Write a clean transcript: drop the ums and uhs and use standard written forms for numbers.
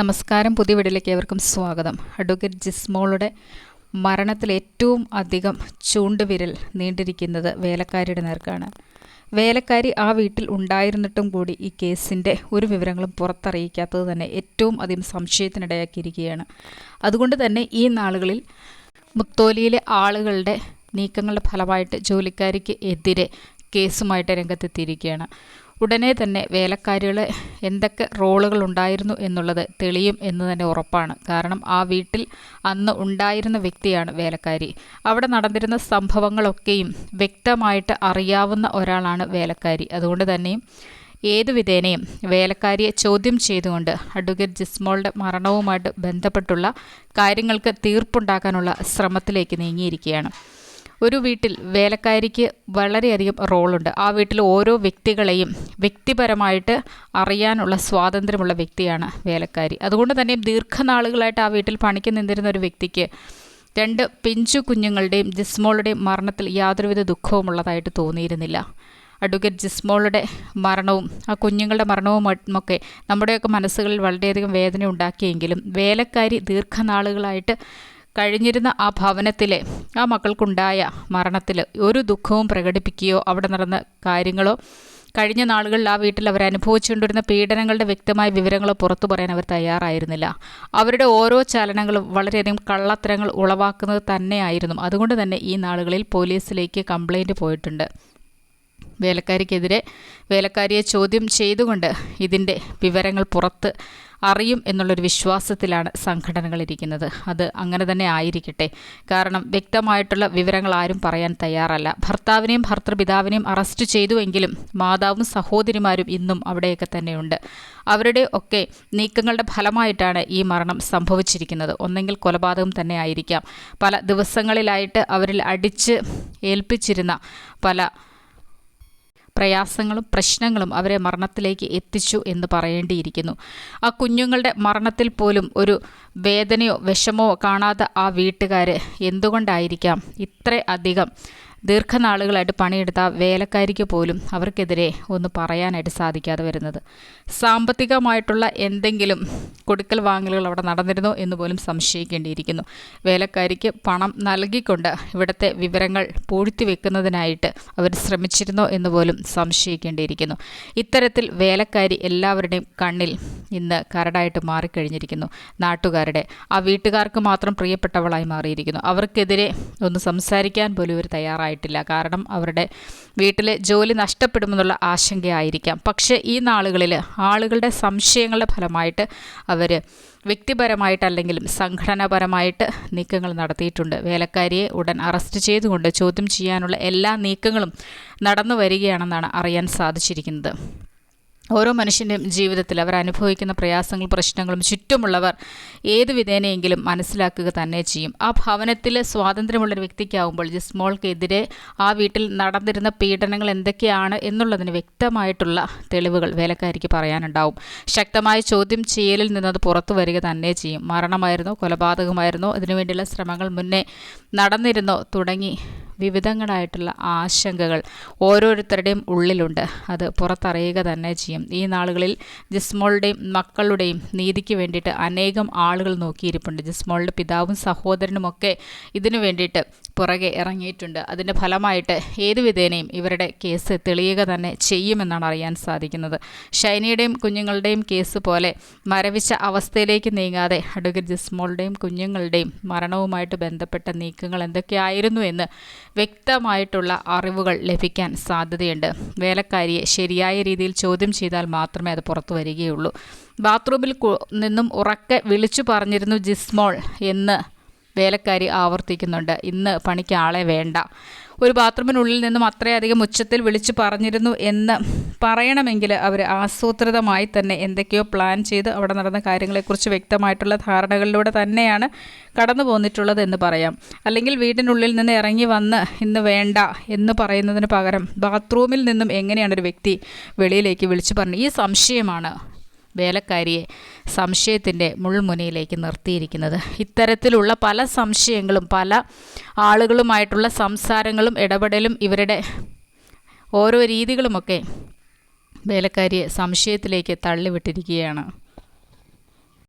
നമസ്കാരം. പുതിയ വീഡിയോയിലേക്ക് ഏവർക്കും സ്വാഗതം. അഡ്വക്കേറ്റ് ജിസ്മോളുടെ മരണത്തിൽ ഏറ്റവും അധികം ചൂണ്ടുവിരൽ നീണ്ടിരിക്കുന്നത് വേലക്കാരിയുടെ നേർക്കാണ്. വേലക്കാരി ആ വീട്ടിൽ ഉണ്ടായിരുന്നിട്ടും കൂടി ഈ കേസിൻ്റെ ഒരു വിവരങ്ങളും പുറത്തറിയിക്കാത്തത് തന്നെ ഏറ്റവും അധികം സംശയത്തിനിടയാക്കിയിരിക്കുകയാണ്. അതുകൊണ്ട് തന്നെ ഈ നാളുകളിൽ മുത്തോലിയിലെ ആളുകളുടെ നീക്കങ്ങളുടെ ഫലമായിട്ട് ജോലിക്കാരിക്ക് എതിരെ കേസുമായിട്ട് രംഗത്തെത്തിയിരിക്കുകയാണ്. ഉടനെ തന്നെ വേലക്കാരികൾ എന്തൊക്കെ റോളുകൾ ഉണ്ടായിരുന്നു എന്നുള്ളത് തെളിയും എന്ന് തന്നെ ഉറപ്പാണ്. കാരണം ആ വീട്ടിൽ അന്ന് ഉണ്ടായിരുന്ന വ്യക്തിയാണ് വേലക്കാരി. അവിടെ നടന്നിരുന്ന സംഭവങ്ങളൊക്കെയും വ്യക്തമായിട്ട് അറിയാവുന്ന ഒരാളാണ് വേലക്കാരി. അതുകൊണ്ട് തന്നെയും ഏതു വിധേനയും വേലക്കാരിയെ ചോദ്യം ചെയ്തുകൊണ്ട് അഡ്വക്കേറ്റ് ജിസ്മോളുടെ മരണവുമായിട്ട് ബന്ധപ്പെട്ടുള്ള കാര്യങ്ങൾക്ക് തീർപ്പുണ്ടാക്കാനുള്ള ശ്രമത്തിലേക്ക് നീങ്ങിയിരിക്കുകയാണ്. ഒരു വീട്ടിൽ വേലക്കാരിക്ക് വളരെയധികം റോളുണ്ട്. ആ വീട്ടിൽ ഓരോ വ്യക്തികളെയും വ്യക്തിപരമായിട്ട് അറിയാനുള്ള സ്വാതന്ത്ര്യമുള്ള വ്യക്തിയാണ് വേലക്കാരി. അതുകൊണ്ട് തന്നെ ദീർഘനാളുകളായിട്ട് ആ വീട്ടിൽ പണിക്ക് നിന്നിരുന്ന ഒരു വ്യക്തിക്ക് 2 പിഞ്ചു കുഞ്ഞുങ്ങളുടെയും ജിസ്മോളുടെയും മരണത്തിൽ യാതൊരുവിധ ദുഃഖവും ഉള്ളതായിട്ട് തോന്നിയിരുന്നില്ല. അഡ്വക്കേറ്റ് ജിസ്മോളുടെ മരണവും ആ കുഞ്ഞുങ്ങളുടെ മരണവും ഒക്കെ നമ്മുടെയൊക്കെ മനസ്സുകളിൽ വളരെയധികം വേദന ഉണ്ടാക്കിയെങ്കിലും വേലക്കാരി ദീർഘനാളുകളായിട്ട് കഴിഞ്ഞിരുന്ന ആ ഭവനത്തിലെ ആ മക്കൾക്കുണ്ടായ മരണത്തിൽ ഒരു ദുഃഖവും പ്രകടിപ്പിക്കുകയോ അവിടെ നടന്ന കാര്യങ്ങളോ കഴിഞ്ഞ നാളുകളിൽ ആ വീട്ടിൽ അവർ അനുഭവിച്ചുകൊണ്ടിരുന്ന പീഡനങ്ങളുടെ വ്യക്തമായ വിവരങ്ങളോ പുറത്തു പറയാൻ അവർ തയ്യാറായിരുന്നില്ല. അവരുടെ ഓരോ ചലനങ്ങളും വളരെയധികം കള്ളത്തരങ്ങൾ ഉളവാക്കുന്നത് തന്നെയായിരുന്നു. അതുകൊണ്ട് തന്നെ ഈ നാളുകളിൽ പോലീസിലേക്ക് കംപ്ലൈൻറ്റ് പോയിട്ടുണ്ട്. വേലക്കാരിക്കെതിരെ വേലക്കാരിയെ ചോദ്യം ചെയ്തുകൊണ്ട് ഇതിൻ്റെ വിവരങ്ങൾ പുറത്ത് അറിയും എന്നുള്ളൊരു വിശ്വാസത്തിലാണ് സംഘടനകൾ ഇരിക്കുന്നത്. അത് അങ്ങനെ തന്നെ ആയിരിക്കട്ടെ. കാരണം വ്യക്തമായിട്ടുള്ള വിവരങ്ങൾ ആരും പറയാൻ തയ്യാറല്ല. ഭർത്താവിനെയും ഭർത്തൃപിതാവിനെയും അറസ്റ്റ് ചെയ്തുവെങ്കിലും മാതാവും സഹോദരിമാരും ഇന്നും അവിടെയൊക്കെ തന്നെയുണ്ട്. അവരുടെ ഒക്കെ നീക്കങ്ങളുടെ ഫലമായിട്ടാണ് ഈ മരണം സംഭവിച്ചിരിക്കുന്നത്. ഒന്നെങ്കിൽ കൊലപാതകം തന്നെ ആയിരിക്കാം. പല ദിവസങ്ങളിലായിട്ട് അവരിൽ അടിച്ച് ഏൽപ്പിച്ചിരുന്ന പല പ്രയാസങ്ങളും പ്രശ്നങ്ങളും അവരെ മരണത്തിലേക്ക് എത്തിച്ചു എന്ന് പറയേണ്ടിയിരിക്കുന്നു. ആ കുഞ്ഞുങ്ങളുടെ മരണത്തിൽ പോലും ഒരു വേദനയോ വിഷമോ കാണാത്ത ആ വീട്ടുകാർ എന്തുകൊണ്ടായിരിക്കാം ഇത്ര അധികം ദീർഘനാളുകളായിട്ട് പണിയെടുത്ത വേലക്കാരിക്ക് പോലും അവർക്കെതിരെ ഒന്ന് പറയാനായിട്ട് സാധിക്കാതെ വരുന്നത്? സാമ്പത്തികമായിട്ടുള്ള എന്തെങ്കിലും കൊടുക്കൽ വാങ്ങലുകൾ അവിടെ നടന്നിരുന്നോ എന്ന് പോലും സംശയിക്കേണ്ടിയിരിക്കുന്നു. വേലക്കാരിക്ക് പണം നൽകിക്കൊണ്ട് ഇവിടുത്തെ വിവരങ്ങൾ പൂഴ്ത്തിവെക്കുന്നതിനായിട്ട് അവർ ശ്രമിച്ചിരുന്നോ എന്ന് പോലും സംശയിക്കേണ്ടിയിരിക്കുന്നു. ഇത്തരത്തിൽ വേലക്കാരി എല്ലാവരുടെയും കണ്ണിൽ ഇന്ന് കരടായിട്ട് മാറിക്കഴിഞ്ഞിരിക്കുന്നു. നാട്ടുകാരുടെ ആ വീട്ടുകാർക്ക് മാത്രം പ്രിയപ്പെട്ടവളായി മാറിയിരിക്കുന്നു. അവർക്കെതിരെ ഒന്ന് സംസാരിക്കാൻ പോലും ഇവർ തയ്യാറായിട്ടില്ല. കാരണം അവരുടെ വീട്ടിലെ ജോലി നഷ്ടപ്പെടുമെന്നുള്ള ആശങ്കയായിരിക്കാം. പക്ഷേ ഈ നാളുകളിൽ ആളുകളുടെ സംശയങ്ങളുടെ ഫലമായിട്ട് അവർ വ്യക്തിപരമായിട്ടല്ലെങ്കിലും സംഘടനാപരമായിട്ട് നീക്കങ്ങൾ നടത്തിയിട്ടുണ്ട്. വേലക്കാരിയെ ഉടൻ അറസ്റ്റ് ചെയ്തുകൊണ്ട് ചോദ്യം ചെയ്യാനുള്ള എല്ലാ നീക്കങ്ങളും നടന്നു വരികയാണെന്നാണ് അറിയാൻ സാധിച്ചിരിക്കുന്നത്. ഓരോ മനുഷ്യൻ്റെയും ജീവിതത്തിൽ അവർ അനുഭവിക്കുന്ന പ്രയാസങ്ങളും പ്രശ്നങ്ങളും ചുറ്റുമുള്ളവർ ഏതു വിധേനയെങ്കിലും മനസ്സിലാക്കുക തന്നെ ചെയ്യും. ആ ഭവനത്തിൽ സ്വാതന്ത്ര്യമുള്ളൊരു വ്യക്തിക്കാവുമ്പോൾ ജിസ്മോൾക്കെതിരെ ആ വീട്ടിൽ നടന്നിരുന്ന പീഡനങ്ങൾ എന്തൊക്കെയാണ് എന്നുള്ളതിന് വ്യക്തമായിട്ടുള്ള തെളിവുകൾ വേലക്കാരിക്ക് പറയാനുണ്ടാവും. ശക്തമായ ചോദ്യം ചെയ്യലിൽ നിന്നത് പുറത്തു വരിക തന്നെ ചെയ്യും. മരണമായിരുന്നോ കൊലപാതകമായിരുന്നോ അതിനുവേണ്ടിയുള്ള ശ്രമങ്ങൾ മുന്നേ നടന്നിരുന്നോ തുടങ്ങി വിവിധങ്ങളായിട്ടുള്ള ആശങ്കകൾ ഓരോരുത്തരുടെയും ഉള്ളിലുണ്ട്. അത് പുറത്തറിയുക തന്നെ ചെയ്യും. ഈ നാളുകളിൽ ജിസ്മോളുടെയും മക്കളുടെയും നീതിക്ക് വേണ്ടിയിട്ട് അനേകം ആളുകൾ നോക്കിയിരിപ്പുണ്ട്. ജിസ്മോളുടെ പിതാവും സഹോദരനുമൊക്കെ ഇതിനു വേണ്ടിയിട്ട് പുറകെ ഇറങ്ങിയിട്ടുണ്ട്. അതിൻ്റെ ഫലമായിട്ട് ഏതു വിധേനയും ഇവരുടെ കേസ് തെളിയുക തന്നെ ചെയ്യുമെന്നാണ് അറിയാൻ സാധിക്കുന്നത്. ഷൈനിയുടെയും കുഞ്ഞുങ്ങളുടെയും കേസ് പോലെ മരവിച്ച അവസ്ഥയിലേക്ക് നീങ്ങാതെ അഡ്വക്കേറ്റ് ജിസ്മോളുടെയും കുഞ്ഞുങ്ങളുടെയും മരണവുമായിട്ട് ബന്ധപ്പെട്ട നീക്കങ്ങൾ എന്തൊക്കെയായിരുന്നു എന്ന് വ്യക്തമായിട്ടുള്ള അറിവുകൾ ലഭിക്കാൻ സാധ്യതയുണ്ട്. വേലക്കാരിയെ ശരിയായ രീതിയിൽ ചോദ്യം ചെയ്താൽ മാത്രമേ അത് പുറത്തു വരികയുള്ളൂ. ബാത്റൂമിൽ നിന്നും ഉറക്കെ വിളിച്ചു പറഞ്ഞിരുന്നു ജിസ്മോൾ എന്ന് വേലക്കാരി ആവർത്തിക്കുന്നുണ്ട്. ഇന്ന് പണിക്ക് ആളെ വേണ്ട. ഒരു ബാത്റൂമിനുള്ളിൽ നിന്നും അത്രയധികം ഉച്ചത്തിൽ വിളിച്ചു പറഞ്ഞിരുന്നു എന്ന് പറയണമെങ്കിൽ അവർ ആസൂത്രിതമായി തന്നെ എന്തൊക്കെയോ പ്ലാൻ ചെയ്ത് അവിടെ നടന്ന കാര്യങ്ങളെക്കുറിച്ച് വ്യക്തമായിട്ടുള്ള ധാരണകളിലൂടെ തന്നെയാണ് കടന്നു പോന്നിട്ടുള്ളത് എന്ന് പറയാം. അല്ലെങ്കിൽ വീടിനുള്ളിൽ നിന്ന് ഇറങ്ങി വന്ന് ഇന്ന് വേണ്ട എന്ന് പറയുന്നതിന് പകരം ബാത്റൂമിൽ നിന്നും എങ്ങനെയാണ് ഒരു വ്യക്തി വെളിയിലേക്ക് വിളിച്ചു പറഞ്ഞത്? ഈ സംശയമാണ് വേലക്കാരിയെ സംശയത്തിൻ്റെ മുൾമുനയിലേക്ക് നിർത്തിയിരിക്കുന്നത്. ഇത്തരത്തിലുള്ള പല സംശയങ്ങളും പല ആളുകളുമായിട്ടുള്ള സംസാരങ്ങളും ഇടപെടലും ഇവരുടെ ഓരോ രീതികളുമൊക്കെ വേലക്കാരിയെ സംശയത്തിലേക്ക് തള്ളിവിട്ടിരിക്കുകയാണ്.